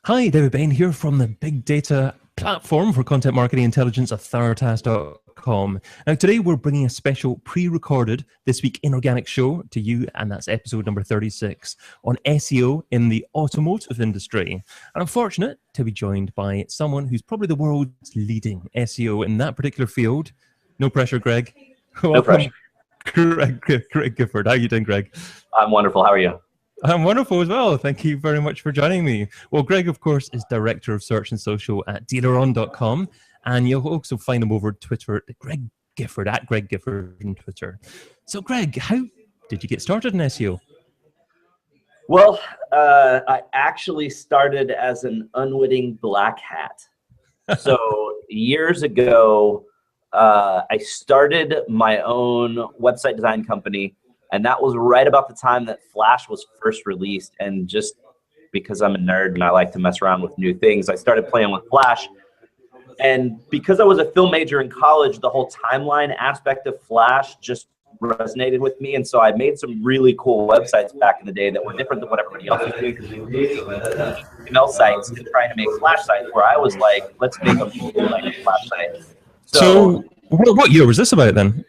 Hi, David Bain here from the big data platform for content marketing intelligence, authoritas.com. Now, today we're bringing a special pre-recorded This Week in Organic show to you, and that's episode number 36 on SEO in the automotive industry. And I'm fortunate to be joined by someone who's probably the world's leading SEO in that particular field. No pressure, Greg. No pressure. Greg Gifford. How are you doing, Greg? I'm wonderful. How are you? I'm wonderful as well. Thank you very much for joining me. Well, Greg, of course, is Director of Search and Social at dealeron.com, and you'll also find him over Twitter at Greg Gifford, at Greg Gifford on Twitter. So, Greg, how did you get started in SEO? Well, I actually started as an unwitting black hat. So years ago, I started my own website design company. And that was right about the time that Flash was first released. And just because I'm a nerd and I like to mess around with new things, I started playing with Flash. And because I was a film major in college, the whole timeline aspect of Flash just resonated with me. And so I made some really cool websites back in the day that were different than what everybody else was doing, because they were email sites and trying to make Flash sites, where I was like, let's make them like a Flash site. So what year was this about then?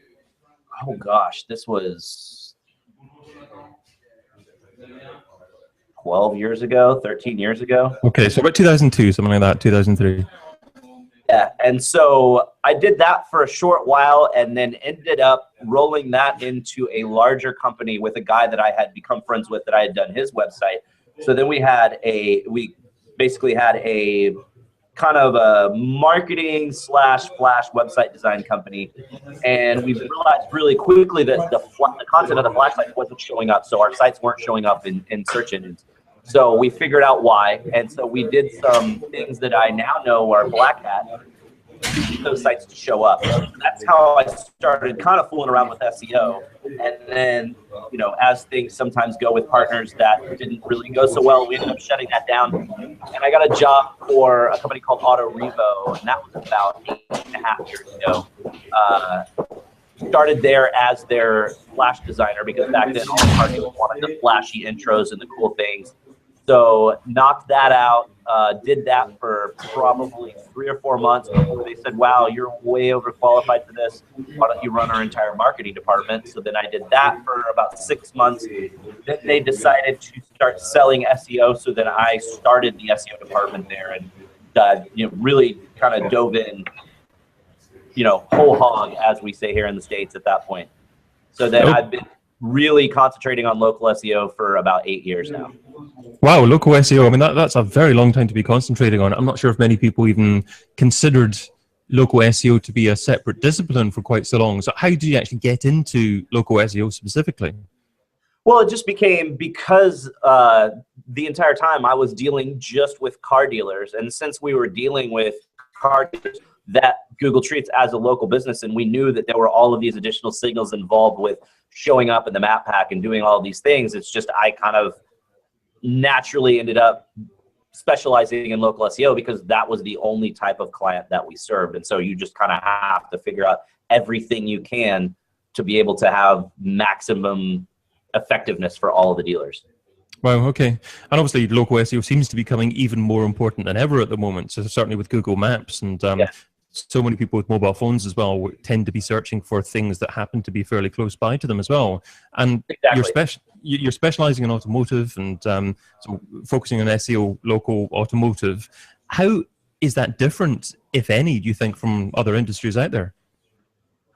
Oh gosh, this was 12 years ago, 13 years ago. Okay, so about 2002, something like that, 2003. Yeah, and so I did that for a short while and then ended up rolling that into a larger company with a guy that I had become friends with, that I had done his website. So then we basically had a kind of a marketing / Flash website design company, and we realized really quickly that the content of the Flash site wasn't showing up, so our sites weren't showing up in search engines. So we figured out why, and so we did some things that I now know are black hat to get those sites to show up. That's how I started kind of fooling around with SEO. And then, you know, as things sometimes go with partners that didn't really go so well, we ended up shutting that down. And I got a job for a company called Automotive, and that was about 8.5 years ago. Started there as their Flash designer, because back then all the car dealers wanted the flashy intros and the cool things. So knocked that out, did that for probably 3 or 4 months before they said, wow, you're way overqualified for this. Why don't you run our entire marketing department? So then I did that for about 6 months. Then they decided to start selling SEO. So then I started the SEO department there, and really kind of dove in, whole hog, as we say here in the States at that point. So then I've been really concentrating on local SEO for about 8 years now. Wow, local SEO. I mean, that's a very long time to be concentrating on. I'm not sure if many people even considered local SEO to be a separate discipline for quite so long. So how did you actually get into local SEO specifically? Well, it just became because the entire time I was dealing just with car dealers. And since we were dealing with car dealers that Google treats as a local business, and we knew that there were all of these additional signals involved with showing up in the map pack and doing all of these things, it's just I kind of naturally ended up specializing in local SEO, because that was the only type of client that we served. And so you just kind of have to figure out everything you can to be able to have maximum effectiveness for all of the dealers. Wow, okay. And obviously local SEO seems to be becoming even more important than ever at the moment. So certainly with Google Maps, and so many people with mobile phones as well tend to be searching for things that happen to be fairly close by to them as well. And exactly. You're specializing in automotive, and so focusing on SEO local automotive. How is that different, if any, do you think, from other industries out there?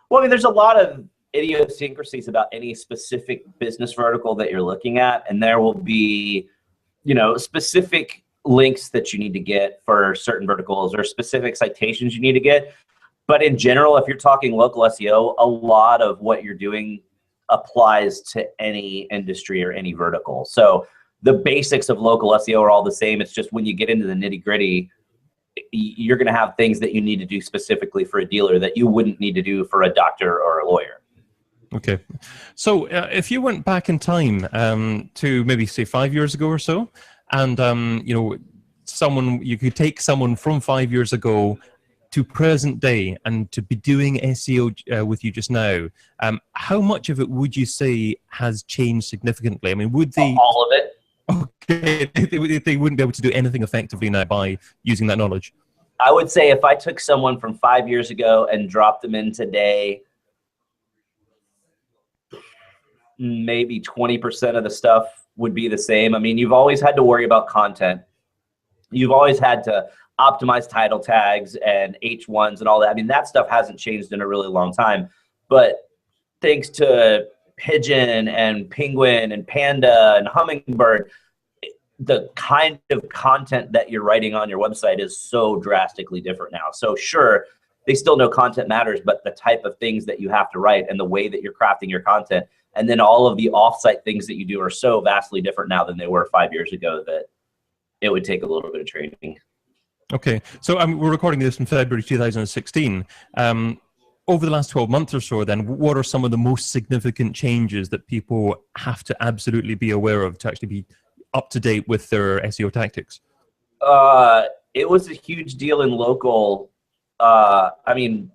Well, I mean, there's a lot of idiosyncrasies about any specific business vertical that you're looking at, and there will be, specific links that you need to get for certain verticals, or specific citations you need to get. But in general, if you're talking local SEO, a lot of what you're doing applies to any industry or any vertical. So the basics of local SEO are all the same. It's just when you get into the nitty-gritty, you're going to have things that you need to do specifically for a dealer that you wouldn't need to do for a doctor or a lawyer. Okay. So if you went back in time to maybe say 5 years ago or so, and you could take someone from 5 years ago to present day and to be doing SEO with you just now, how much of it would you say has changed significantly? I mean, would they... All of it. they wouldn't be able to do anything effectively now by using that knowledge. I would say if I took someone from 5 years ago and dropped them in today, maybe 20% of the stuff would be the same. I mean, you've always had to worry about content. You've always had to optimize title tags and H1s and all that. I mean, that stuff hasn't changed in a really long time. But thanks to Pigeon and Penguin and Panda and Hummingbird, the kind of content that you're writing on your website is so drastically different now. So sure, they still know content matters, but the type of things that you have to write and the way that you're crafting your content, and then all of the offsite things that you do are so vastly different now than they were 5 years ago that it would take a little bit of training. Okay, so we're recording this in February 2016. Over the last 12 months or so, then, what are some of the most significant changes that people have to absolutely be aware of to actually be up to date with their SEO tactics? It was a huge deal in local. I mean,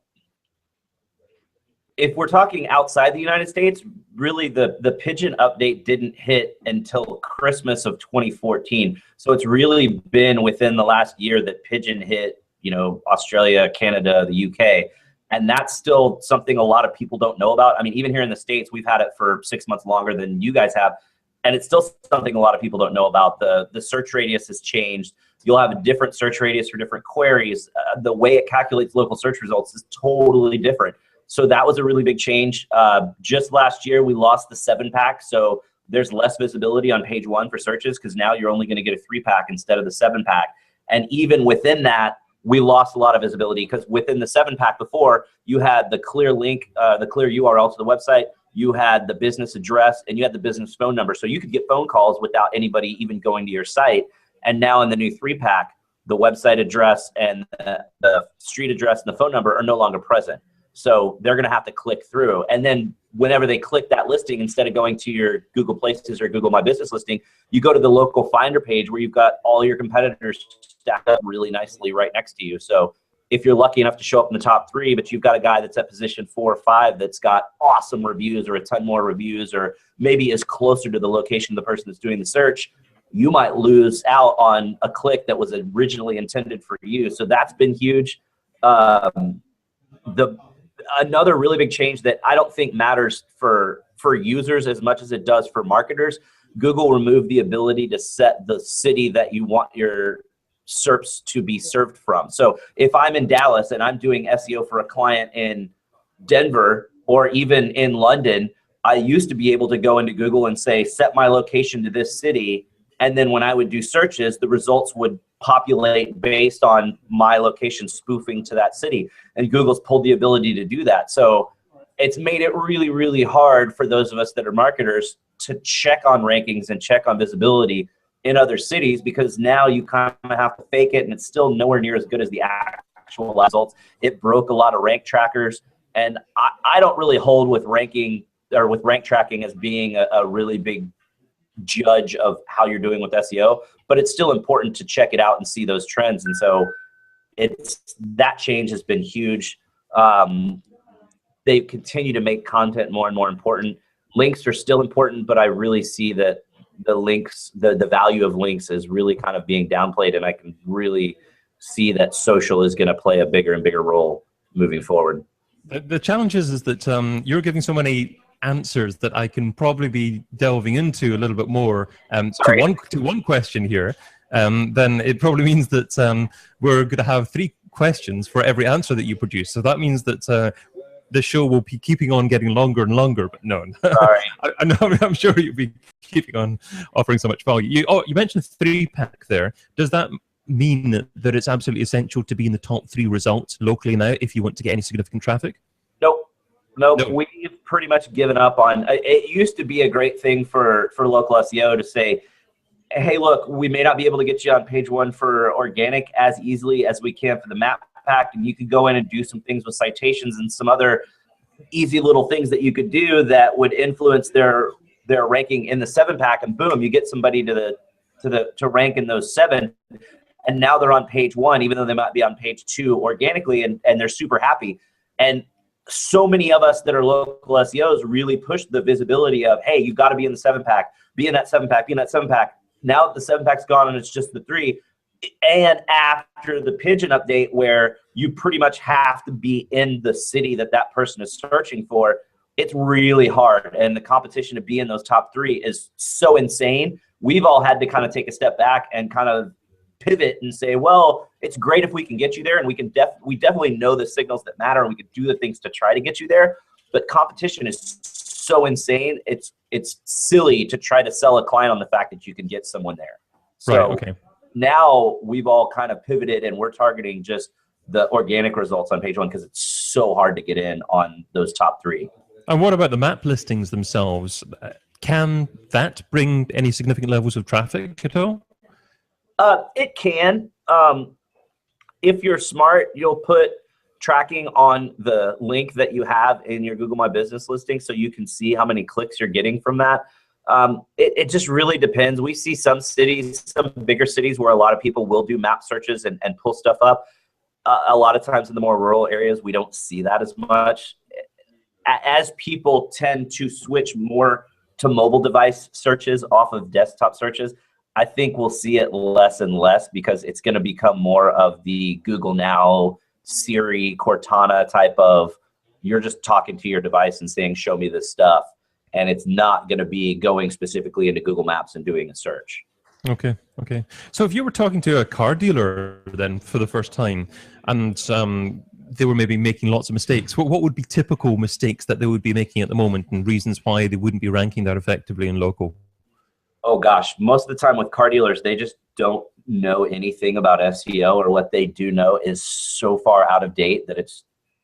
if we're talking outside the United States, really the Pigeon update didn't hit until Christmas of 2014. So it's really been within the last year that Pigeon hit, you know, Australia, Canada, the UK. And that's still something a lot of people don't know about. I mean, even here in the States, we've had it for 6 months longer than you guys have. And it's still something a lot of people don't know about. The search radius has changed. You'll have a different search radius for different queries. The way it calculates local search results is totally different. So that was a really big change. Just last year, we lost the 7-pack. So there's less visibility on page 1 for searches because now you're only going to get a 3-pack instead of the 7-pack. And even within that, we lost a lot of visibility because within the 7-pack before, you had the clear link, the clear URL to the website, you had the business address, and you had the business phone number. So you could get phone calls without anybody even going to your site. And now in the new 3-pack, the website address and the street address and the phone number are no longer present. So they're going to have to click through. And then whenever they click that listing, instead of going to your Google Places or Google My Business listing, you go to the local Finder page where you've got all your competitors stacked up really nicely right next to you. So if you're lucky enough to show up in the top 3, but you've got a guy that's at position 4 or 5 that's got awesome reviews or a ton more reviews, or maybe is closer to the location of the person that's doing the search, you might lose out on a click that was originally intended for you. So that's been huge. Another really big change that I don't think matters for users as much as it does for marketers, Google removed the ability to set the city that you want your SERPs to be served from. So if I'm in Dallas and I'm doing SEO for a client in Denver or even in London, I used to be able to go into Google and say, set my location to this city. And then when I would do searches, the results would populate based on my location spoofing to that city. And Google's pulled the ability to do that. So it's made it really, really hard for those of us that are marketers to check on rankings and check on visibility in other cities, because now you kind of have to fake it and it's still nowhere near as good as the actual results. It broke a lot of rank trackers. And I don't really hold with ranking or with rank tracking as being a really big judge of how you're doing with SEO, but it's still important to check it out and see those trends. And so that change has been huge. They continue to make content more and more important. Links are still important, but I really see that the links, the value of links is really kind of being downplayed, and I can really see that social is going to play a bigger and bigger role moving forward. The challenge is that you're giving so many answers that I can probably be delving into a little bit more to one question here. Then it probably means that we're going to have 3 questions for every answer that you produce. So that means that the show will be keeping on getting longer and longer. But no, sorry. I'm sure you'll be keeping on offering so much value. You mentioned 3-pack there. Does that mean that it's absolutely essential to be in the top 3 results locally now if you want to get any significant traffic? Nope. We've pretty much given up on it. Used to be a great thing for local SEO to say, hey, look, we may not be able to get you on page 1 for organic as easily as we can for the map pack, and you could go in and do some things with citations and some other easy little things that you could do that would influence their ranking in the 7-pack, and boom, you get somebody to rank in those 7, and now they're on page 1 even though they might be on page 2 organically, and they're super happy. And so many of us that are local SEOs really push the visibility of, hey, you've got to be in the 7-pack, be in that 7-pack, be in that 7-pack. now the 7-pack's gone and it's just the 3. And after the pigeon update, where you pretty much have to be in the city that that person is searching for, it's really hard. And the competition to be in those top 3 is so insane. We've all had to kind of take a step back and kind of pivot and say, well, it's great if we can get you there, and we definitely know the signals that matter, and we can do the things to try to get you there. But competition is so insane. It's silly to try to sell a client on the fact that you can get someone there. So right, okay. Now we've all kind of pivoted, and we're targeting just the organic results on page 1 because it's so hard to get in on those top 3. And what about the map listings themselves? Can that bring any significant levels of traffic at all? It can. If you're smart, you'll put tracking on the link that you have in your Google My Business listing so you can see how many clicks you're getting from that. It just really depends. We see some cities, some bigger cities, where a lot of people will do map searches and pull stuff up. A lot of times in the more rural areas, we don't see that as much. As people tend to switch more to mobile device searches off of desktop searches, I think we'll see it less and less because it's going to become more of the Google Now, Siri, Cortana type of, you're just talking to your device and saying, show me this stuff. And it's not going to be going specifically into Google Maps and doing a search. Okay, okay. So if you were talking to a car dealer then for the first time, and they were maybe making lots of mistakes, what would be typical mistakes that they would be making at the moment, and reasons why they wouldn't be ranking that effectively in local? Oh gosh, most of the time with car dealers, they just don't know anything about SEO, or what they do know is so far out of date that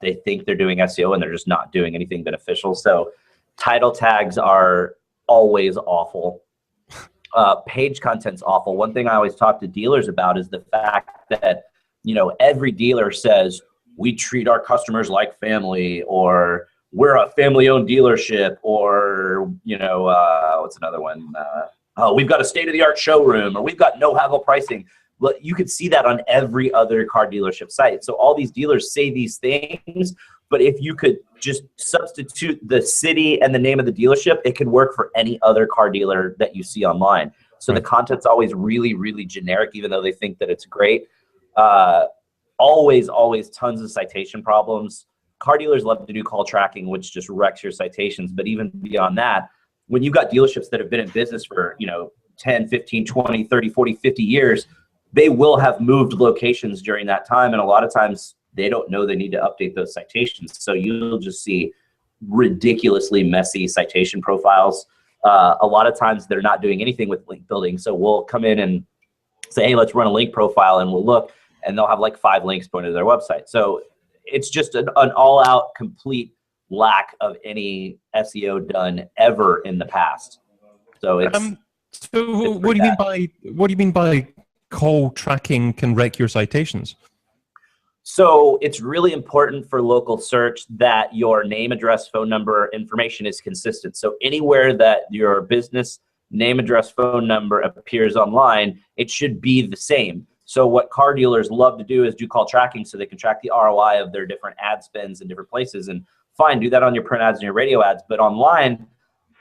they think they're doing SEO and they're just not doing anything beneficial. So title tags are always awful. Page content's awful. One thing I always talk to dealers about is the fact that, every dealer says, we treat our customers like family, or we're a family-owned dealership, or, what's another one? We've got a state-of-the-art showroom, or we've got no haggle pricing. Well, you could see that on every other car dealership site. So all these dealers say these things, but if you could just substitute the city and the name of the dealership, it could work for any other car dealer that you see online. So the content's always really, really generic, even though they think that it's great. Always tons of citation problems. Car dealers love to do call tracking, which just wrecks your citations. But even beyond that, when you've got dealerships that have been in business for 10, 15, 20, 30, 40, 50 years, they will have moved locations during that time. And a lot of times they don't know they need to update those citations. So you'll just see ridiculously messy citation profiles. A lot of times they're not doing anything with link building. So we'll come in and say, hey, let's run a link profile, and we'll look, and they'll have like 5 links pointed to their website. So it's just an all-out complete lack of any SEO done ever in the past. So it's what do you mean by call tracking can wreck your citations? So it's really important for local search that your name, address, phone number information is consistent. So anywhere that your business name, address, phone number appears online, it should be the same. So what car dealers love to do is do call tracking so they can track the ROI of their different ad spends in different places. And fine, do that on your print ads and your radio ads. But online,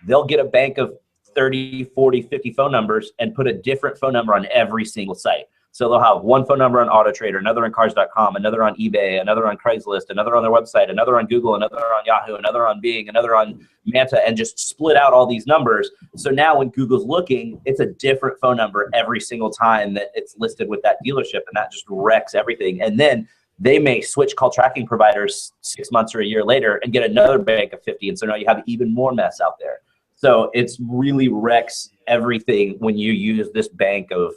they'll get a bank of 30, 40, 50 phone numbers and put a different phone number on every single site. So they'll have one phone number on AutoTrader, another on Cars.com, another on eBay, another on Craigslist, another on their website, another on Google, another on Yahoo, another on Bing, another on Manta, and just split out all these numbers. So now when Google's looking, it's a different phone number every single time that it's listed with that dealership, and that just wrecks everything. And then they may switch call tracking providers 6 months or a year later and get another bank of 50. And so now you have even more mess out there. So it's really wrecks everything when you use this bank of,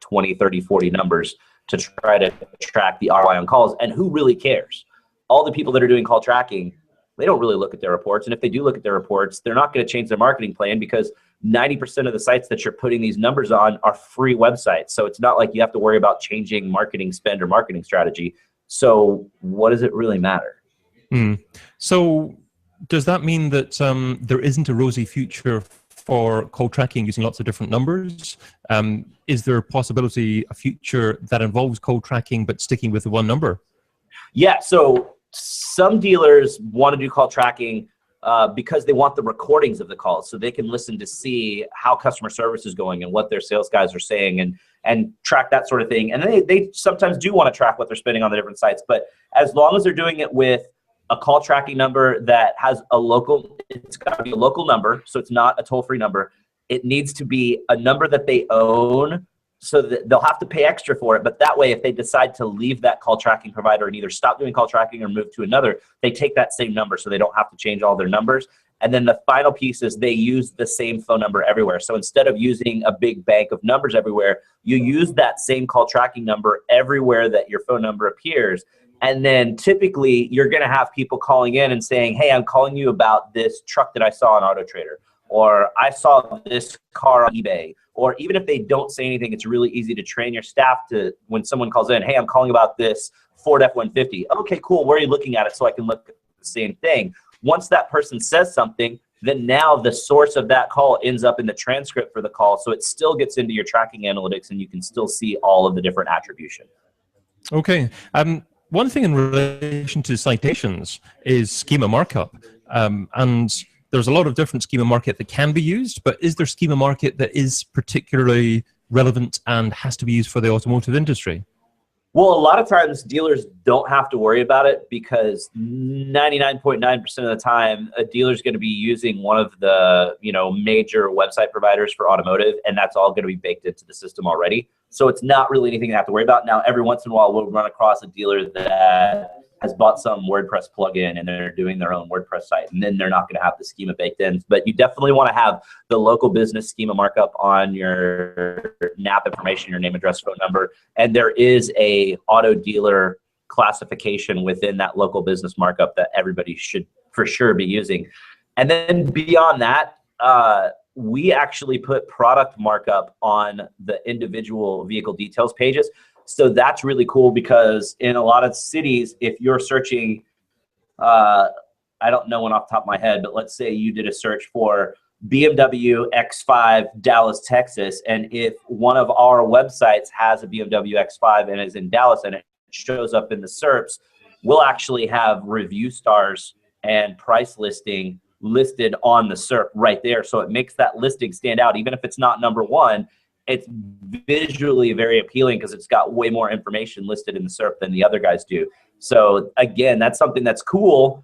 20, 30, 40 numbers to try to track the ROI on calls. And who really cares? All the people that are doing call tracking, they don't really look at their reports. And if they do look at their reports, they're not going to change their marketing plan because 90% of the sites that you're putting these numbers on are free websites. So it's not like you have to worry about changing marketing spend or marketing strategy. So what does it really matter? So does that mean that there isn't a rosy future for call tracking using lots of different numbers? Is there a possibility, a future that involves call tracking but sticking with the one number? Yeah, so some dealers want to do call tracking because they want the recordings of the calls so they can listen to see how customer service is going and what their sales guys are saying and track that sort of thing. And they sometimes do want to track what they're spending on the different sites, but as long as they're doing it with a call tracking number that has a local, it's got to be a local number, so it's not a toll-free number. It needs to be a number that they own, so that they'll have to pay extra for it. But that way, if they decide to leave that call tracking provider and either stop doing call tracking or move to another, they take that same number so they don't have to change all their numbers. And then the final piece is they use the same phone number everywhere. So instead of using a big bank of numbers everywhere, you use that same call tracking number everywhere that your phone number appears. And then typically you're going to have people calling in and saying, hey, I'm calling you about this truck that I saw on AutoTrader, or I saw this car on eBay. Or even if they don't say anything, it's really easy to train your staff to, when someone calls in, hey, I'm calling about this Ford F-150. Okay, cool. Where are you looking at it so I can look at the same thing? Once that person says something, then now the source of that call ends up in the transcript for the call. So it still gets into your tracking analytics and you can still see all of the different attribution. Okay. One thing in relation to citations is schema markup. And there's a lot of different schema market that can be used, but is there schema market that is particularly relevant and has to be used for the automotive industry? Well, a lot of times dealers don't have to worry about it because 99.9% of the time, a dealer is going to be using one of the major website providers for automotive, and that's all going to be baked into the system already. So it's not really anything to have to worry about. Now, every once in a while, we'll run across a dealer that has bought some WordPress plugin and they're doing their own WordPress site, and then they're not going to have the schema baked in. But you definitely want to have the local business schema markup on your NAP information, your name, address, phone number, and there is a auto dealer classification within that local business markup that everybody should for sure be using. And then beyond that, we actually put product markup on the individual vehicle details pages. So that's really cool because in a lot of cities, if you're searching, I don't know one off the top of my head, but let's say you did a search for BMW X5 Dallas, Texas, and if one of our websites has a BMW X5 and is in Dallas and it shows up in the SERPs, we'll actually have review stars and price listing listed on the SERP right there. So it makes that listing stand out. Even if it's not number one, it's visually very appealing because it's got way more information listed in the SERP than the other guys do. So again, that's something that's cool,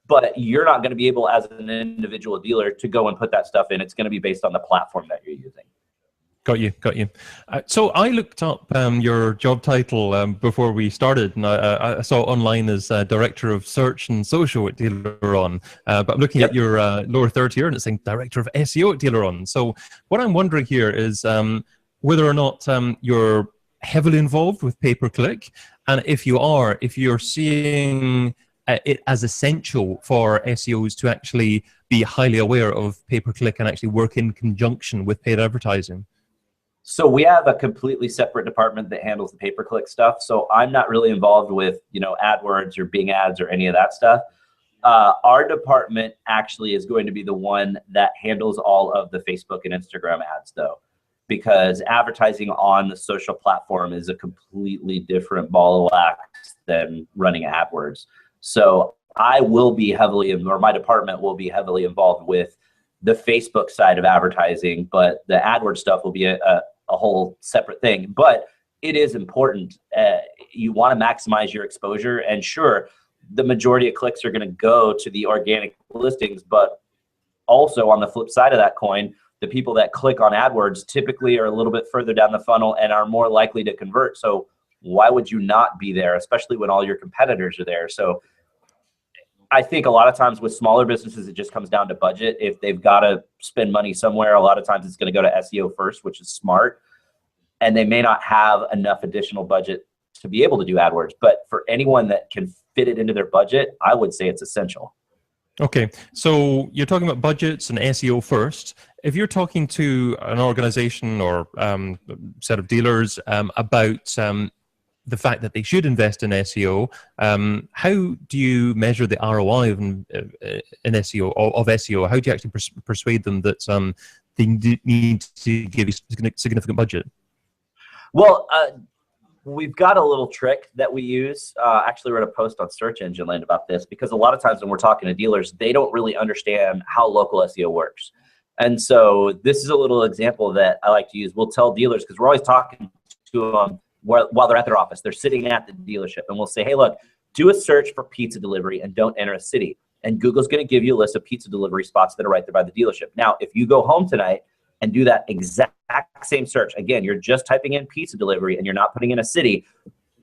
but you're not going to be able as an individual dealer to go and put that stuff in. It's going to be based on the platform that you're using. Got you, got you. So I looked up your job title before we started, and I saw online as Director of Search and Social at Dealeron. But I'm looking at your lower third here, and it's saying Director of SEO at Dealeron. So what I'm wondering here is whether or not you're heavily involved with pay-per-click, and if you're seeing it as essential for SEOs to actually be highly aware of pay-per-click and actually work in conjunction with paid advertising. So we have a completely separate department that handles the pay-per-click stuff. So I'm not really involved with, AdWords or Bing ads or any of that stuff. Our department actually is going to be the one that handles all of the Facebook and Instagram ads, though, because advertising on the social platform is a completely different ball of wax than running AdWords. So I will be or my department will be heavily involved with the Facebook side of advertising, but the AdWords stuff will be a whole separate thing. But it is important. You want to maximize your exposure, and sure, the majority of clicks are going to go to the organic listings, but also on the flip side of that coin, the people that click on AdWords typically are a little bit further down the funnel and are more likely to convert. So why would you not be there, especially when all your competitors are there? So I think a lot of times with smaller businesses, it just comes down to budget. If they've got to spend money somewhere, a lot of times it's going to go to SEO first, which is smart. And they may not have enough additional budget to be able to do AdWords. But for anyone that can fit it into their budget, I would say it's essential. Okay, so you're talking about budgets and SEO first. If you're talking to an organization or set of dealers about the fact that they should invest in SEO, how do you measure the ROI in SEO, of SEO? How do you actually persuade them that they need to give you significant budget? Well, We've got a little trick that we use. Actually wrote a post on Search Engine Land about this, because a lot of times when we're talking to dealers, they don't really understand how local SEO works. And so this is a little example that I like to use. We'll tell dealers, because we're always talking to them while they're at their office. They're sitting at the dealership, and we'll say, hey, look, do a search for pizza delivery and don't enter a city. And Google's going to give you a list of pizza delivery spots that are right there by the dealership. Now, if you go home tonight and do that exact same search, again, you're just typing in pizza delivery and you're not putting in a city,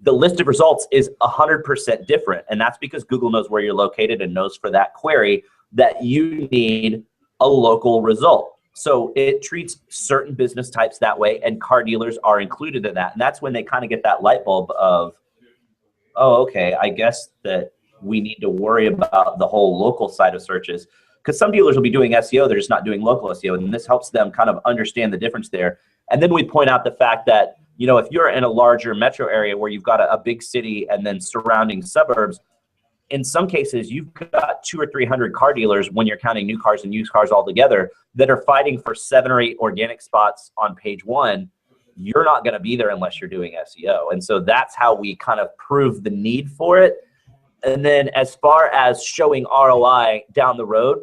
the list of results is 100% different. And that's because Google knows where you're located and knows for that query that you need a local result. So it treats certain business types that way, and car dealers are included in that. And that's when they kind of get that light bulb of, oh, okay, I guess that we need to worry about the whole local side of searches. Because some dealers will be doing SEO, they're just not doing local SEO, and this helps them kind of understand the difference there. And then we point out the fact that, you know, if you're in a larger metro area where you've got a big city and then surrounding suburbs, in some cases you've got 200 or 300 car dealers, when you're counting new cars and used cars all together, that are fighting for 7 or 8 organic spots on page 1. You're not going to be there unless you're doing SEO. And so that's how we kind of prove the need for it. And then as far as showing ROI down the road,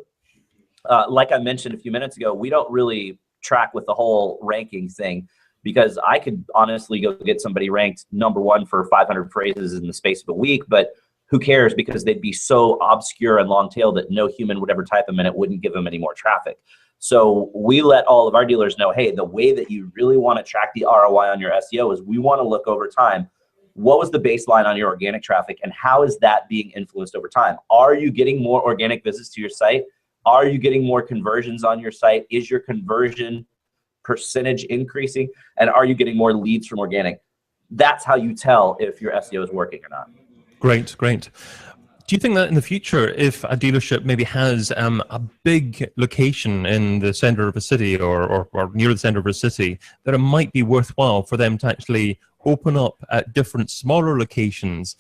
like I mentioned a few minutes ago, we don't really track with the whole ranking thing, because I could honestly go get somebody ranked #1 for 500 phrases in the space of a week, but who cares, because they'd be so obscure and long tail that no human would ever type them and it wouldn't give them any more traffic. So we let all of our dealers know, hey, the way that you really want to track the ROI on your SEO is we want to look over time. What was the baseline on your organic traffic, and how is that being influenced over time? Are you getting more organic visits to your site? Are you getting more conversions on your site? Is your conversion percentage increasing? And are you getting more leads from organic? That's how you tell if your SEO is working or not. Great, great. Do you think that in the future, if a dealership maybe has a big location in the center of a city or near the center of a city, that it might be worthwhile for them to actually open up at different smaller locations,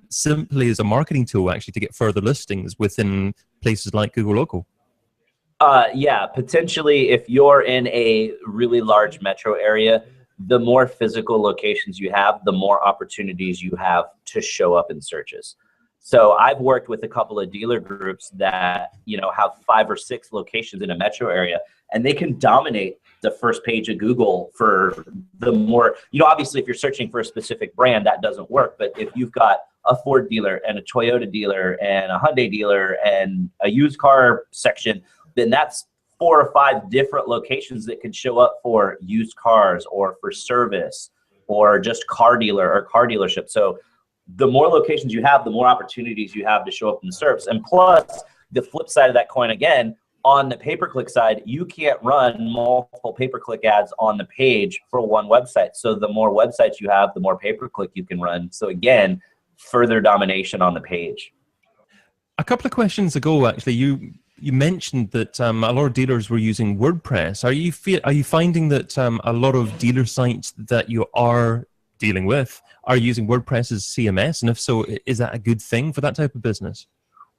simply as a marketing tool, actually, to get further listings within places like Google Local? Yeah, potentially. If you're in a really large metro area, the more physical locations you have, the more opportunities you have to show up in searches. So I've worked with a couple of dealer groups that, you know, have 5 or 6 locations in a metro area, and they can dominate the first page of Google for the more, you know, obviously if you're searching for a specific brand, that doesn't work. But if you've got a Ford dealer and a Toyota dealer and a Hyundai dealer and a used car section, then that's 4 or 5 different locations that could show up for used cars or for service or just car dealer or car dealership. So the more locations you have, the more opportunities you have to show up in the SERPs. And plus, the flip side of that coin again, on the pay-per-click side, you can't run multiple pay-per-click ads on the page for one website. So the more websites you have, the more pay-per-click you can run. So again, further domination on the page. A couple of questions ago, actually, you mentioned that a lot of dealers were using WordPress. Are you finding that a lot of dealer sites that you are dealing with are using WordPress as CMS? And if so, is that a good thing for that type of business?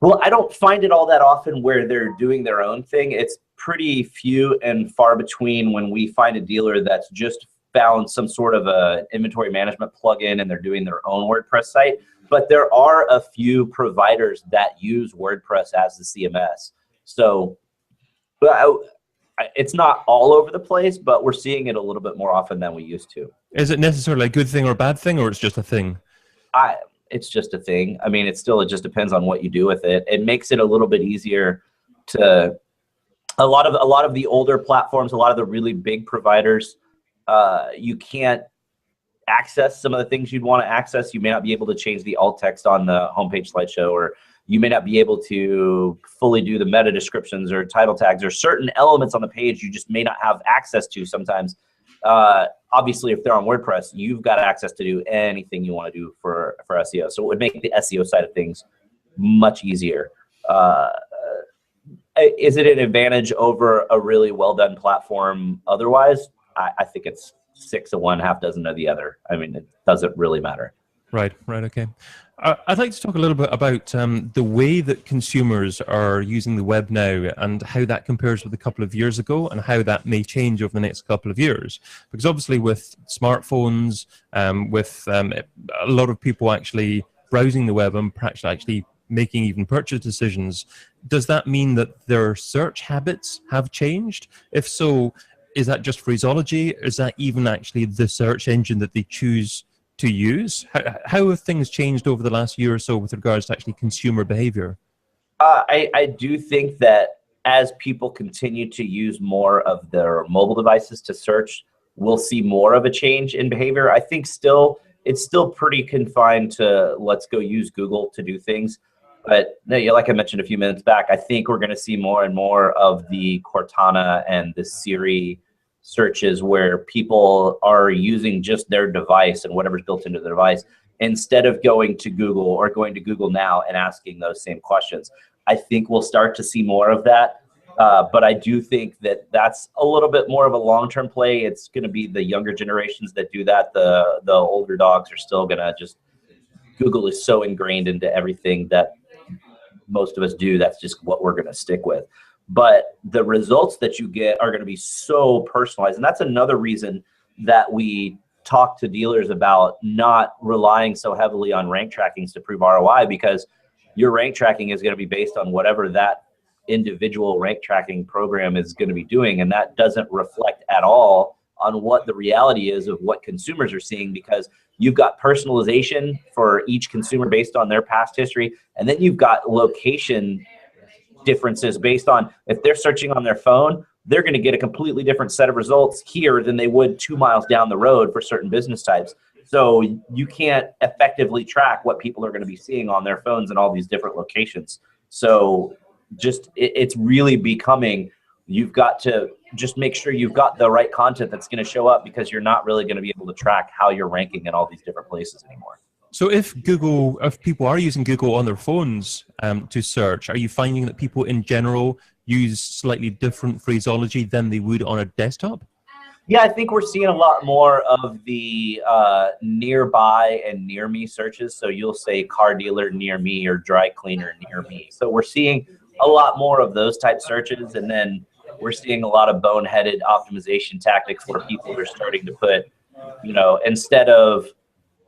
Well, I don't find it all that often where they're doing their own thing. It's pretty few and far between when we find a dealer that's just found some sort of a inventory management plugin and they're doing their own WordPress site. But there are a few providers that use WordPress as the CMS. So it's not all over the place, but we're seeing it a little bit more often than we used to. Is it necessarily a good thing or a bad thing, or it's just a thing? It's just a thing. I mean, it just depends on what you do with it. It makes it a little bit easier to a lot of the older platforms, a lot of the really big providers, you can't access some of the things you'd want to access. You may not be able to change the alt text on the homepage slideshow, or you may not be able to fully do the meta descriptions or title tags, or certain elements on the page you just may not have access to sometimes. Obviously, if they're on WordPress, you've got access to do anything you want to do for SEO. So it would make the SEO side of things much easier. Is it an advantage over a really well-done platform otherwise? I think it's 6 of one, half dozen of the other. I mean, it doesn't really matter. Right, okay. I'd like to talk a little bit about the way that consumers are using the web now and how that compares with a couple of years ago and how that may change over the next couple of years. Because obviously with smartphones, with a lot of people actually browsing the web and perhaps actually making even purchase decisions, does that mean that their search habits have changed? If so, is that just phraseology? Is that even actually the search engine that they choose to use? How have things changed over the last year or so with regards to actually consumer behavior? I do think that as people continue to use more of their mobile devices to search, we'll see more of a change in behavior. I think it's still pretty confined to let's go use Google to do things. But like I mentioned a few minutes back, I think we're going to see more and more of the Cortana and the Siri searches where people are using just their device and whatever's built into the device instead of going to Google or going to Google Now and asking those same questions. I think we'll start to see more of that. But I do think that that's a little bit more of a long-term play. It's going to be the younger generations that do that. The older dogs are still going to just, Google is so ingrained into everything that most of us do. That's just what we're going to stick with. But the results that you get are going to be so personalized. And that's another reason that we talk to dealers about not relying so heavily on rank trackings to prove ROI, because your rank tracking is going to be based on whatever that individual rank tracking program is going to be doing. And that doesn't reflect at all on what the reality is of what consumers are seeing, because you've got personalization for each consumer based on their past history. And then you've got location differences based on if they're searching on their phone, they're going to get a completely different set of results here than they would 2 miles down the road for certain business types. So you can't effectively track what people are going to be seeing on their phones in all these different locations. So just it's really becoming, you've got to just make sure you've got the right content that's going to show up, because you're not really going to be able to track how you're ranking in all these different places anymore. So if people are using Google on their phones to search, are you finding that people in general use slightly different phraseology than they would on a desktop? Yeah, I think we're seeing a lot more of the nearby and near me searches. So you'll say car dealer near me or dry cleaner near me. So we're seeing a lot more of those type searches. And then we're seeing a lot of boneheaded optimization tactics where people are starting to put, instead of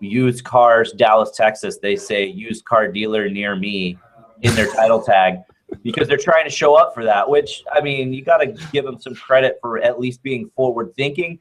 used cars, Dallas, Texas, they say used car dealer near me in their title tag, because they're trying to show up for that, which, I mean, you got to give them some credit for at least being forward thinking,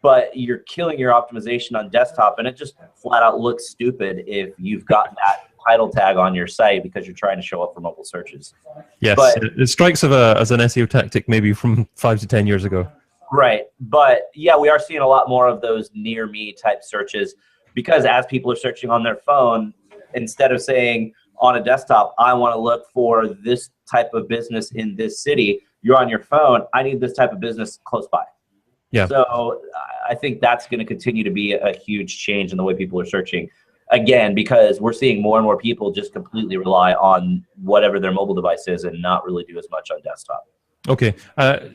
but you're killing your optimization on desktop, and it just flat out looks stupid if you've got that title tag on your site because you're trying to show up for mobile searches. Yes, but it strikes as an SEO tactic maybe from 5 to 10 years ago. Right, but yeah, we are seeing a lot more of those near me type searches, because as people are searching on their phone, instead of saying on a desktop, I want to look for this type of business in this city, you're on your phone, I need this type of business close by. Yeah. So I think that's going to continue to be a huge change in the way people are searching. Again, because we're seeing more and more people just completely rely on whatever their mobile device is and not really do as much on desktop. Okay,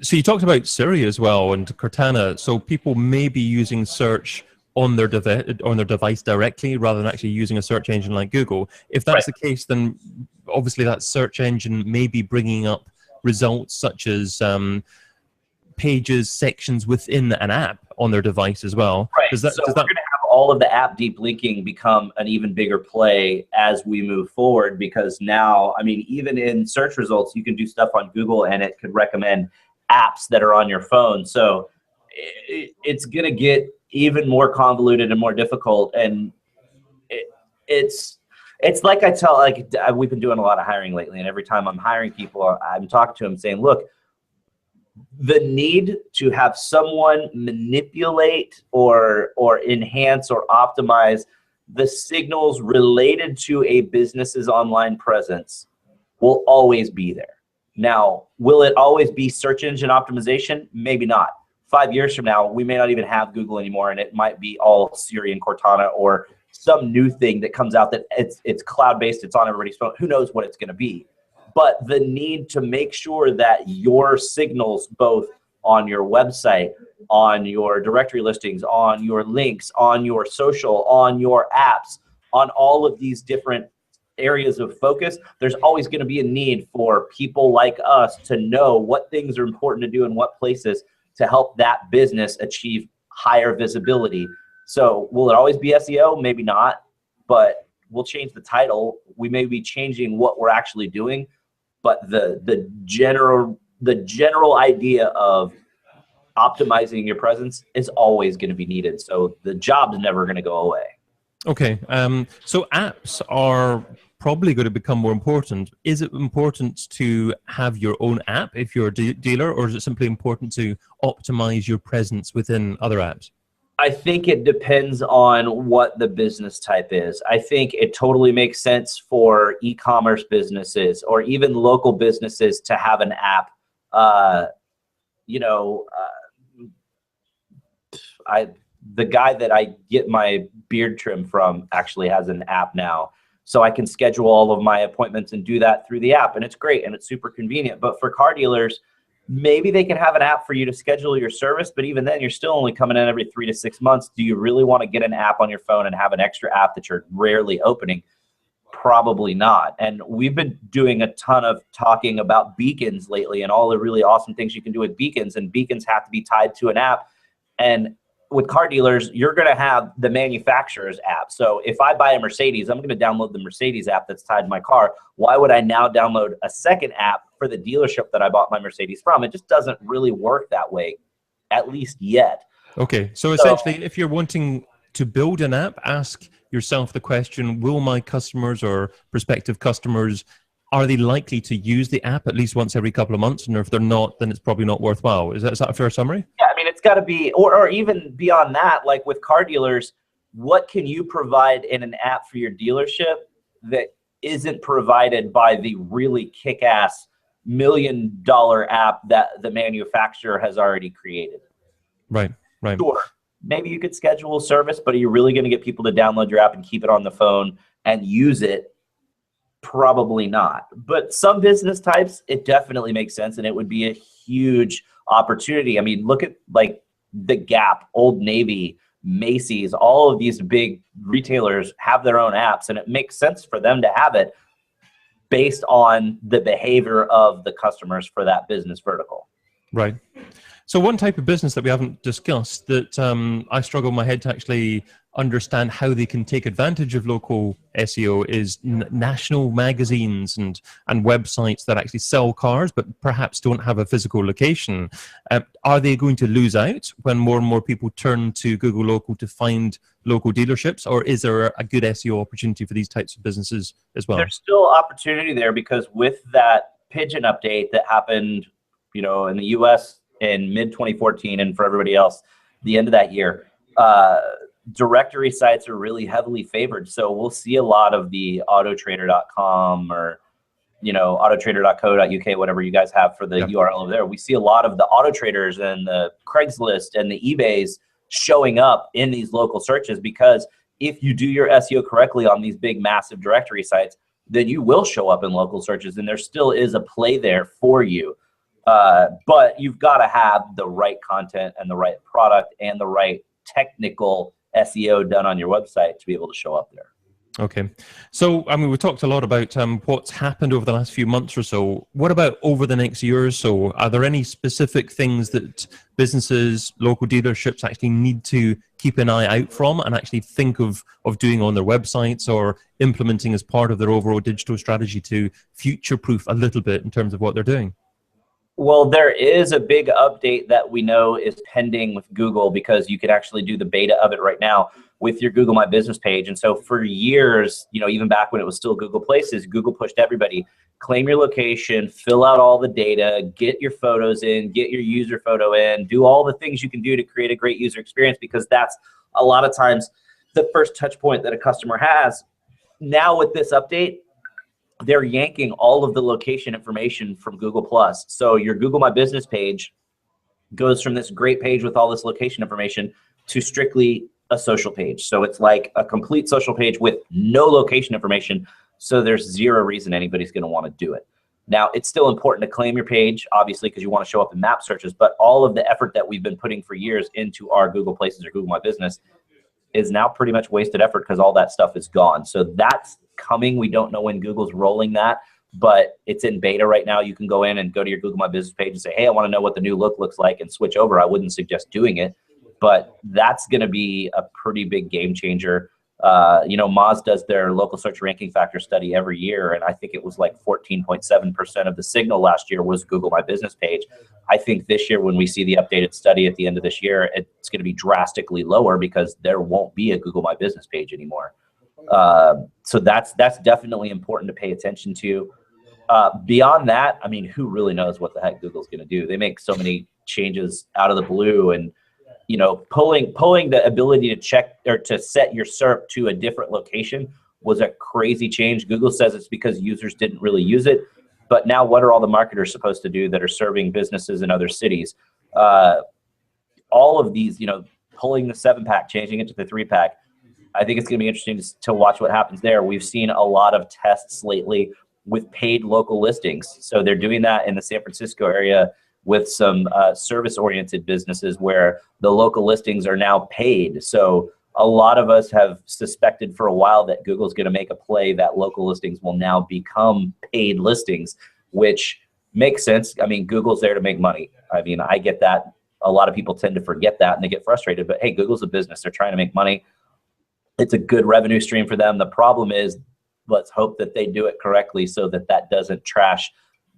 so you talked about Siri as well and Cortana. So people may be using search on their device directly rather than actually using a search engine like Google. If that's the case, then obviously that search engine may be bringing up results such as pages, sections within an app on their device as well. Right. So we're going to have all of the app deep linking become an even bigger play as we move forward, because now, I mean, even in search results, you can do stuff on Google and it could recommend apps that are on your phone. So it's going to get even more convoluted and more difficult. And it's like I tell, we've been doing a lot of hiring lately, and every time I'm hiring people, I'm talking to them saying, look, the need to have someone manipulate or enhance or optimize the signals related to a business's online presence will always be there. Now, will it always be search engine optimization? Maybe not. 5 years from now, we may not even have Google anymore, and it might be all Siri and Cortana or some new thing that comes out that it's cloud-based, it's on everybody's phone. Who knows what it's going to be? But the need to make sure that your signals, both on your website, on your directory listings, on your links, on your social, on your apps, on all of these different areas of focus, there's always going to be a need for people like us to know what things are important to do in what places to help that business achieve higher visibility. So will it always be SEO? Maybe not, but we'll change the title. We may be changing what we're actually doing, but the general idea of optimizing your presence is always going to be needed. So the job's never going to go away. Okay, so apps are probably going to become more important. Is it important to have your own app if you're a dealer, or is it simply important to optimize your presence within other apps? I think it depends on what the business type is. I think it totally makes sense for e-commerce businesses or even local businesses to have an app. The guy that I get my beard trim from actually has an app now. So I can schedule all of my appointments and do that through the app. And it's great and it's super convenient. But for car dealers, maybe they can have an app for you to schedule your service. But even then, you're still only coming in every 3 to 6 months. Do you really want to get an app on your phone and have an extra app that you're rarely opening? Probably not. And we've been doing a ton of talking about beacons lately and all the really awesome things you can do with beacons. And beacons have to be tied to an app. And with car dealers, you're going to have the manufacturer's app. So if I buy a Mercedes, I'm going to download the Mercedes app that's tied to my car. Why would I now download a second app for the dealership that I bought my Mercedes from? It just doesn't really work that way, at least yet. Okay, so essentially, if you're wanting to build an app, ask yourself the question, will my customers or prospective customers, are they likely to use the app at least once every couple of months? And if they're not, then it's probably not worthwhile. Is that a fair summary? Yeah, I mean, it's got to be, or even beyond that, like with car dealers, what can you provide in an app for your dealership that isn't provided by the really kick-ass $1 million app that the manufacturer has already created? Right, right. Sure. Maybe you could schedule a service, but are you really going to get people to download your app and keep it on the phone and use it? Probably not. But some business types, it definitely makes sense, and it would be a huge opportunity. I mean, look at like the Gap, Old Navy, Macy's, all of these big retailers have their own apps, and it makes sense for them to have it based on the behavior of the customers for that business vertical. Right. So one type of business that we haven't discussed that I struggle in my head to actually understand how they can take advantage of local SEO is national magazines and websites that actually sell cars but perhaps don't have a physical location. Are they going to lose out when more and more people turn to Google Local to find local dealerships, or is there a good SEO opportunity for these types of businesses as well? There's still opportunity there, because with that pigeon update that happened, in the US in mid-2014, and for everybody else, the end of that year, directory sites are really heavily favored. So we'll see a lot of the autotrader.com or, autotrader.co.uk, whatever you guys have for the URL over there. We see a lot of the auto traders and the Craigslist and the eBays showing up in these local searches, because if you do your SEO correctly on these big, massive directory sites, then you will show up in local searches, and there still is a play there for you. But you've got to have the right content and the right product and the right technical SEO done on your website to be able to show up there. Okay. So, I mean, we talked a lot about what's happened over the last few months or so. What about over the next year or so? Are there any specific things that businesses, local dealerships actually need to keep an eye out from and actually think of doing on their websites or implementing as part of their overall digital strategy to future-proof a little bit in terms of what they're doing? Well, there is a big update that we know is pending with Google, because you can actually do the beta of it right now with your Google My Business page. And so for years, even back when it was still Google Places, Google pushed everybody, claim your location, fill out all the data, get your photos in, get your user photo in, do all the things you can do to create a great user experience, because that's a lot of times the first touch point that a customer has. Now with this update, they're yanking all of the location information from Google+. So your Google My Business page goes from this great page with all this location information to strictly a social page. So it's like a complete social page with no location information. So there's zero reason anybody's going to want to do it. Now, it's still important to claim your page, obviously, because you want to show up in map searches, but all of the effort that we've been putting for years into our Google Places or Google My Business is now pretty much wasted effort because all that stuff is gone. So that's coming. We don't know when Google's rolling that, but it's in beta right now. You can go in and go to your Google My Business page and say, hey, I want to know what the new look looks like, and switch over. I wouldn't suggest doing it, but that's going to be a pretty big game changer. You know, Moz does their local search ranking factor study every year, and I think it was like 14.7% of the signal last year was Google My Business page. I think this year, when we see the updated study at the end of this year, it's going to be drastically lower because there won't be a Google My Business page anymore. So that's definitely important to pay attention to. Beyond that, I mean, who really knows what the heck Google's going to do? They make so many changes out of the blue, and you know, pulling the ability to check or to set your SERP to a different location was a crazy change. Google says it's because users didn't really use it, but now what are all the marketers supposed to do that are serving businesses in other cities? All of these, you know, pulling the 7-pack, changing it to the 3-pack. I think it's going to be interesting to watch what happens there. We've seen a lot of tests lately with paid local listings. So they're doing that in the San Francisco area with some service-oriented businesses where the local listings are now paid. So a lot of us have suspected for a while that Google's going to make a play that local listings will now become paid listings, which makes sense. I mean, Google's there to make money. I mean, I get that. A lot of people tend to forget that and they get frustrated, but hey, Google's a business. They're trying to make money. It's a good revenue stream for them. The problem is, let's hope that they do it correctly so that that doesn't trash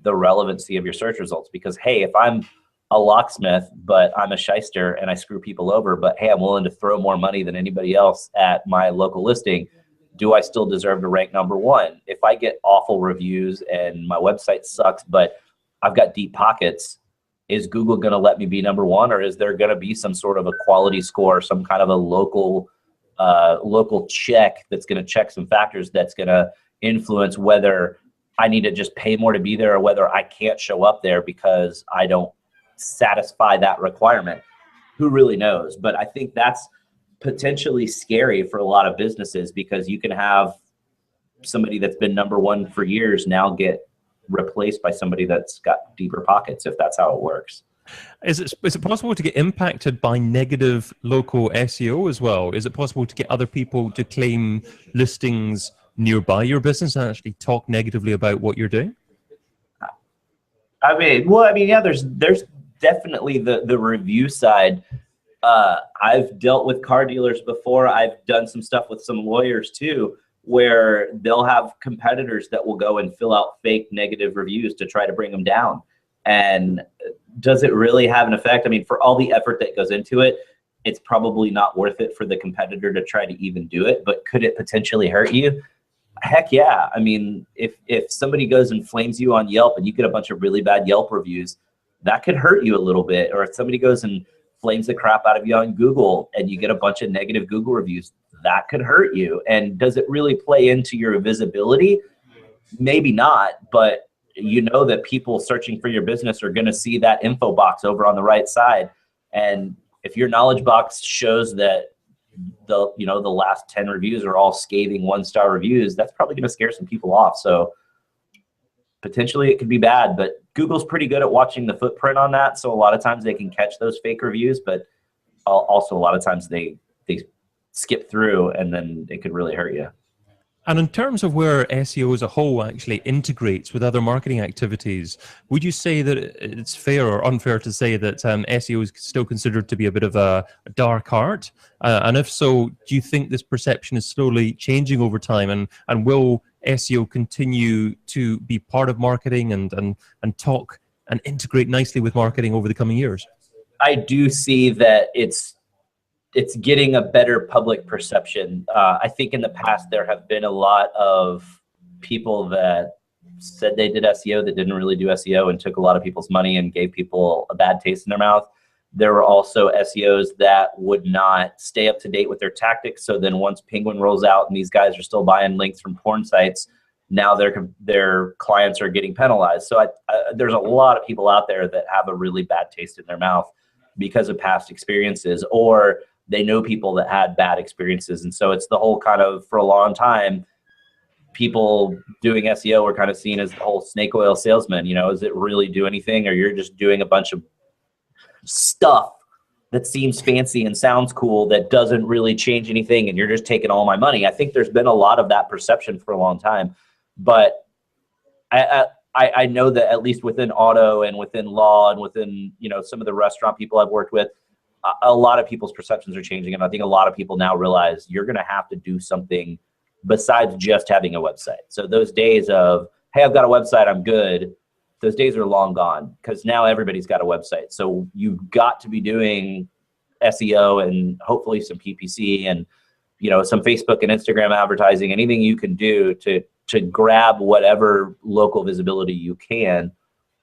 the relevancy of your search results. Because hey, if I'm a locksmith, but I'm a shyster and I screw people over, but hey, I'm willing to throw more money than anybody else at my local listing, do I still deserve to rank #1? If I get awful reviews and my website sucks, but I've got deep pockets, is Google going to let me be #1, or is there going to be some sort of a quality score, some kind of a local check that's going to check some factors that's going to influence whether I need to just pay more to be there or whether I can't show up there because I don't satisfy that requirement? Who really knows? But I think that's potentially scary for a lot of businesses, because you can have somebody that's been #1 for years now get replaced by somebody that's got deeper pockets, if that's how it works. Is it possible to get impacted by negative local SEO as well? Is it possible to get other people to claim listings nearby your business and actually talk negatively about what you're doing? I mean, yeah, there's definitely the review side. I've dealt with car dealers before. I've done some stuff with some lawyers too, where they'll have competitors that will go and fill out fake negative reviews to try to bring them down. And does it really have an effect? I mean, for all the effort that goes into it, it's probably not worth it for the competitor to try to even do it. But could it potentially hurt you? Heck yeah. I mean, if somebody goes and flames you on Yelp and you get a bunch of really bad Yelp reviews, that could hurt you a little bit. Or if somebody goes and flames the crap out of you on Google and you get a bunch of negative Google reviews, that could hurt you. And does it really play into your visibility? Maybe not, but you know that people searching for your business are going to see that info box over on the right side. And if your knowledge box shows that the last 10 reviews are all scathing 1-star reviews, that's probably going to scare some people off. So potentially it could be bad, but Google's pretty good at watching the footprint on that. So a lot of times they can catch those fake reviews, but also a lot of times they skip through and then it could really hurt you. And in terms of where SEO as a whole actually integrates with other marketing activities, would you say that it's fair or unfair to say that SEO is still considered to be a bit of a dark art? And if so, do you think this perception is slowly changing over time? And will SEO continue to be part of marketing and talk and integrate nicely with marketing over the coming years? I do see that it's getting a better public perception. I think in the past there have been a lot of people that said they did SEO that didn't really do SEO and took a lot of people's money and gave people a bad taste in their mouth. There were also SEOs that would not stay up to date with their tactics. So then once Penguin rolls out and these guys are still buying links from porn sites, now their clients are getting penalized. So there's a lot of people out there that have a really bad taste in their mouth because of past experiences, or they know people that had bad experiences. And so it's the whole kind of, for a long time, people doing SEO were kind of seen as the whole snake oil salesman. You know, does it really do anything, or you're just doing a bunch of stuff that seems fancy and sounds cool that doesn't really change anything, and you're just taking all my money. I think there's been a lot of that perception for a long time, but I know that at least within auto and within law and within, you know, some of the restaurant people I've worked with, a lot of people's perceptions are changing, and I think a lot of people now realize you're going to have to do something besides just having a website. So those days of, hey, I've got a website, I'm good, those days are long gone, because now everybody's got a website. So you've got to be doing SEO and hopefully some PPC and, you know, some Facebook and Instagram advertising, anything you can do to grab whatever local visibility you can,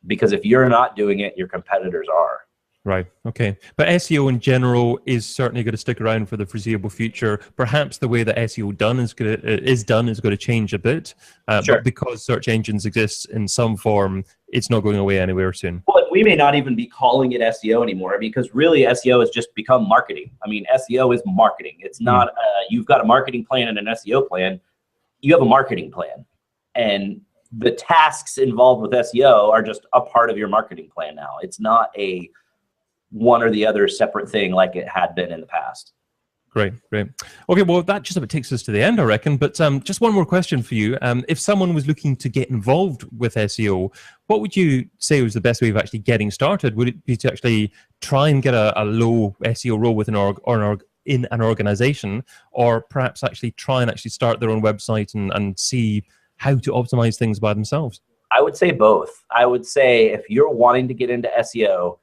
because if you're not doing it, your competitors are. Right. Okay. But SEO in general is certainly going to stick around for the foreseeable future. Perhaps the way that SEO is done is going to change a bit, Sure. but because search engines exist in some form, it's not going away anywhere soon. Well, we may not even be calling it SEO anymore, because really SEO has just become marketing. I mean, SEO is marketing. It's not you've got a marketing plan and an SEO plan. You have a marketing plan, and the tasks involved with SEO are just a part of your marketing plan now. It's not a one or the other separate thing like it had been in the past. Great, great. Okay, well, that just about takes us to the end, I reckon. But just one more question for you. If someone was looking to get involved with SEO, what would you say was the best way of actually getting started? Would it be to actually try and get a low SEO role within in an organization, or perhaps actually try and actually start their own website and see how to optimize things by themselves? I would say both. I would say if you're wanting to get into SEO,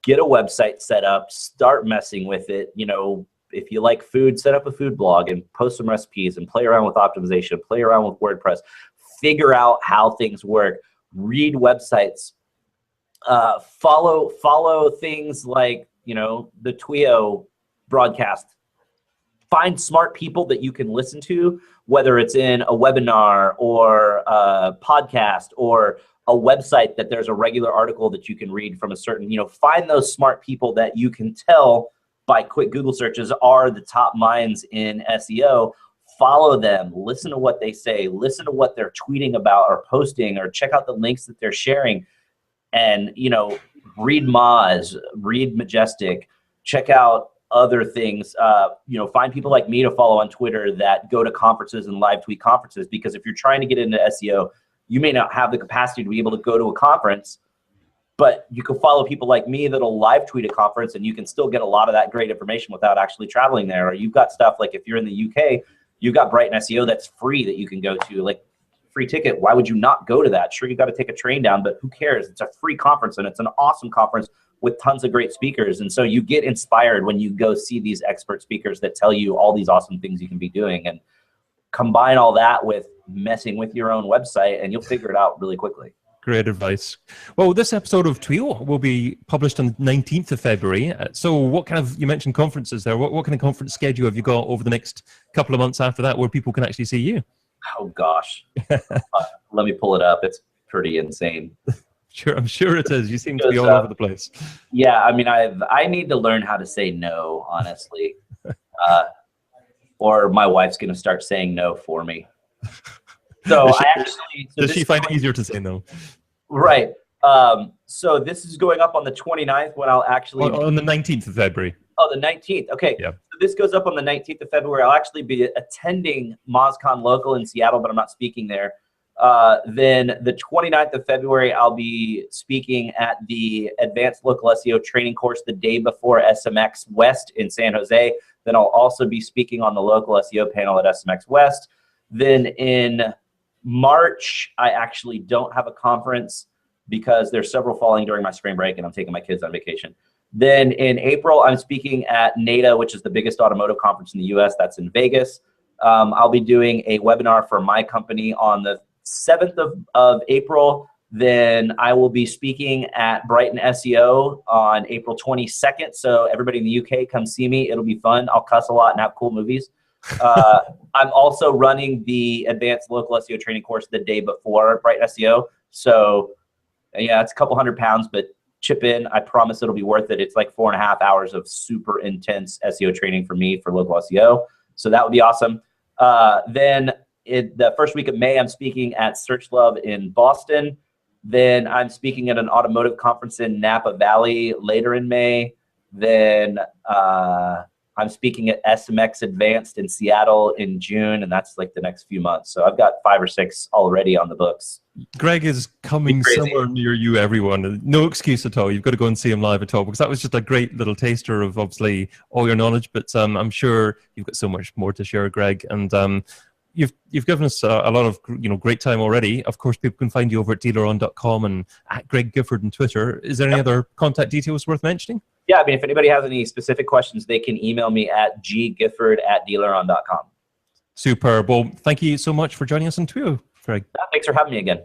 get a website set up, start messing with it. You know, if you like food, set up a food blog and post some recipes and play around with optimization, play around with WordPress, figure out how things work, read websites, follow things like, you know, the TWIO broadcast. Find smart people that you can listen to, whether it's in a webinar or a podcast or a website that there's a regular article that you can read from a certain, you know, find those smart people that you can tell by quick Google searches are the top minds in SEO. Follow them, listen to what they say, listen to what they're tweeting about or posting, or check out the links that they're sharing. And, you know, read Moz, read Majestic, check out other things. You know, find people like me to follow on Twitter that go to conferences and live tweet conferences, because if you're trying to get into SEO, you may not have the capacity to be able to go to a conference, but you can follow people like me that'll live tweet a conference, and you can still get a lot of that great information without actually traveling there. Or you've got stuff like, if you're in the UK, you've got Brighton SEO that's free that you can go to, like free ticket. Why would you not go to that? Sure, you got to take a train down, but who cares? It's a free conference, and it's an awesome conference with tons of great speakers. And so you get inspired when you go see these expert speakers that tell you all these awesome things you can be doing, and combine all that with messing with your own website, and you'll figure it out really quickly. Great advice. Well, this episode of TWIO will be published on the 19th of February. So what kind of, you mentioned conferences there, what kind of conference schedule have you got over the next couple of months after that where people can actually see you? Oh gosh. Let me pull it up. It's pretty insane. Sure, I'm sure it is. You seem to be all over the place. Yeah, I mean, I need to learn how to say no, honestly. Or my wife's going to start saying no for me. So does she find it easier to say no? Right. So this is going up on the 29th, when I'll actually on the 19th of February. Oh, the 19th. Okay. Yeah. So this goes up on the 19th of February. I'll actually be attending MozCon Local in Seattle, but I'm not speaking there. Then the 29th of February, I'll be speaking at the Advanced Local SEO training course the day before SMX West in San Jose. Then I'll also be speaking on the local SEO panel at SMX West. Then in March, I actually don't have a conference because there's several falling during my spring break and I'm taking my kids on vacation. Then in April, I'm speaking at NADA, which is the biggest automotive conference in the US. That's in Vegas. I'll be doing a webinar for my company on the 7th of April. Then I will be speaking at Brighton SEO on April 22nd. So everybody in the UK, come see me. It'll be fun. I'll cuss a lot and have cool movies. I'm also running the Advanced Local SEO training course the day before Brighton SEO. So yeah, it's a couple £100, but chip in. I promise it'll be worth it. It's like 4.5 hours of super intense SEO training for me for local SEO. So that would be awesome. Then the first week of May, I'm speaking at Search Love in Boston. Then I'm speaking at an automotive conference in Napa Valley later in May. Then I'm speaking at SMX Advanced in Seattle in June, and that's like the next few months. So I've got 5 or 6 already on the books. Greg is coming somewhere near you, everyone. No excuse at all. You've got to go and see him live at all, because that was just a great little taster of obviously all your knowledge. But I'm sure you've got so much more to share, Greg. And you've given us a lot of great time already. Of course, people can find you over at dealeron.com and at Greg Gifford on Twitter. Is there any other contact details worth mentioning? Yeah, I mean, if anybody has any specific questions, they can email me at ggifford@dealeron.com. Superb. Well, thank you so much for joining us on TWIO, Greg. Thanks for having me again.